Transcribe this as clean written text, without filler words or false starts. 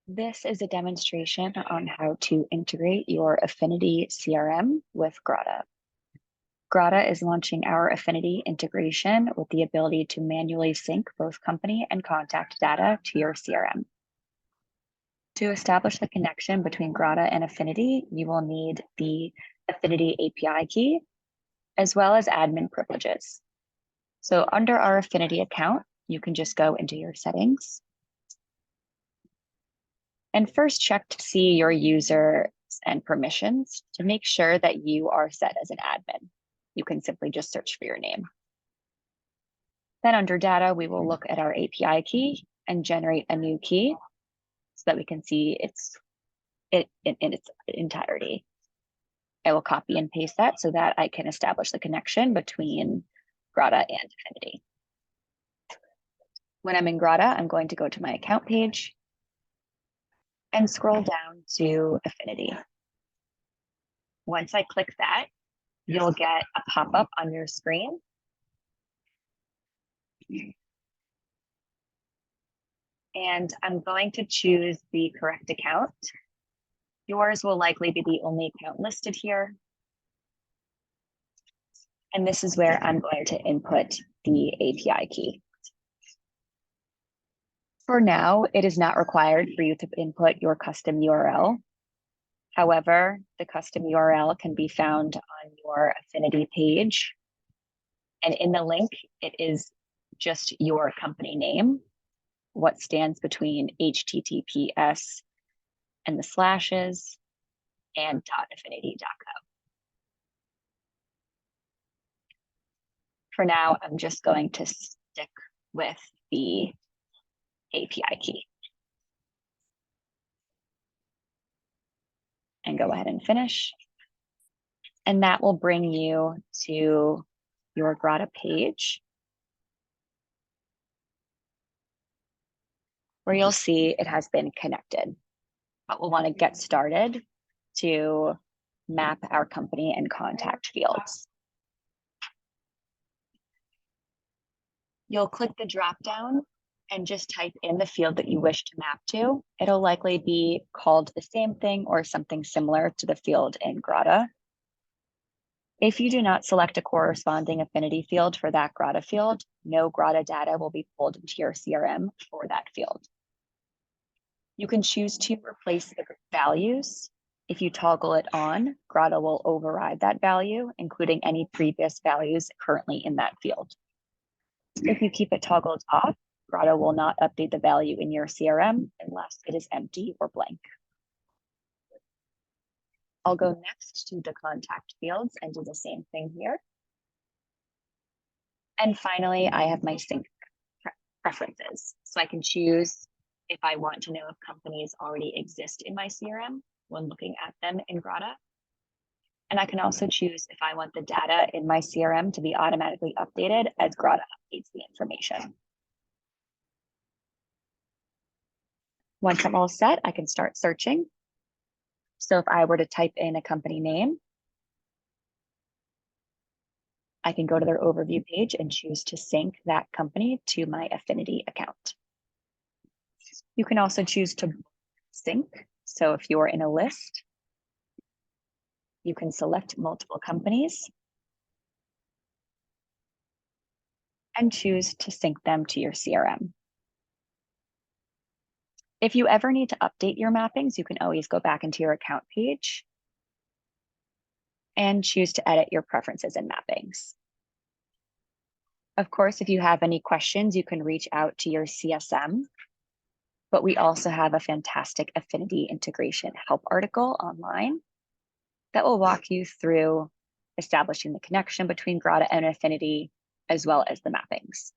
This is a demonstration on how to integrate your Affinity CRM with Grata. Grata is launching our Affinity integration with the ability to manually sync both company and contact data to your CRM. To establish the connection between Grata and Affinity, you will need the Affinity API key, as well as admin privileges. So under our Affinity account, you can just go into your settings and first check to see your users and permissions to make sure that you are set as an admin. You can simply just search for your name. Then under data, we will look at our API key and generate a new key so that we can see it in its entirety. I will copy and paste that so that I can establish the connection between Grata and Affinity. When I'm in Grata, I'm going to go to my account page and scroll down to Affinity. Once I click that, you'll get a pop-up on your screen. And I'm going to choose the correct account. Yours will likely be the only account listed here. And this is where I'm going to input the API key. For now, it is not required for you to input your custom URL. However, the custom URL can be found on your Affinity page. And in the link, it is just your company name, what stands between HTTPS and the slashes and .affinity.co. For now, I'm just going to stick with the API key. And go ahead and finish. And that will bring you to your Grata page, where you'll see it has been connected. But we'll want to get started to map our company and contact fields. You'll click the drop down and just type in the field that you wish to map to. It'll likely be called the same thing or something similar to the field in Grata. If you do not select a corresponding affinity field for that Grata field, no Grata data will be pulled into your CRM for that field. You can choose to replace the values. If you toggle it on, Grata will override that value, including any previous values currently in that field. If you keep it toggled off, Grata will not update the value in your CRM unless it is empty or blank. I'll go next to the contact fields and do the same thing here. And finally, I have my sync preferences. So I can choose if I want to know if companies already exist in my CRM when looking at them in Grata. And I can also choose if I want the data in my CRM to be automatically updated as Grata updates the information. Once I'm all set, I can start searching. So if I were to type in a company name, I can go to their overview page and choose to sync that company to my Affinity account. You can also choose to sync. So if you're in a list, you can select multiple companies and choose to sync them to your CRM. If you ever need to update your mappings, you can always go back into your account page and choose to edit your preferences and mappings. Of course, if you have any questions, you can reach out to your CSM, but we also have a fantastic Affinity integration help article online that will walk you through establishing the connection between Grata and Affinity, as well as the mappings.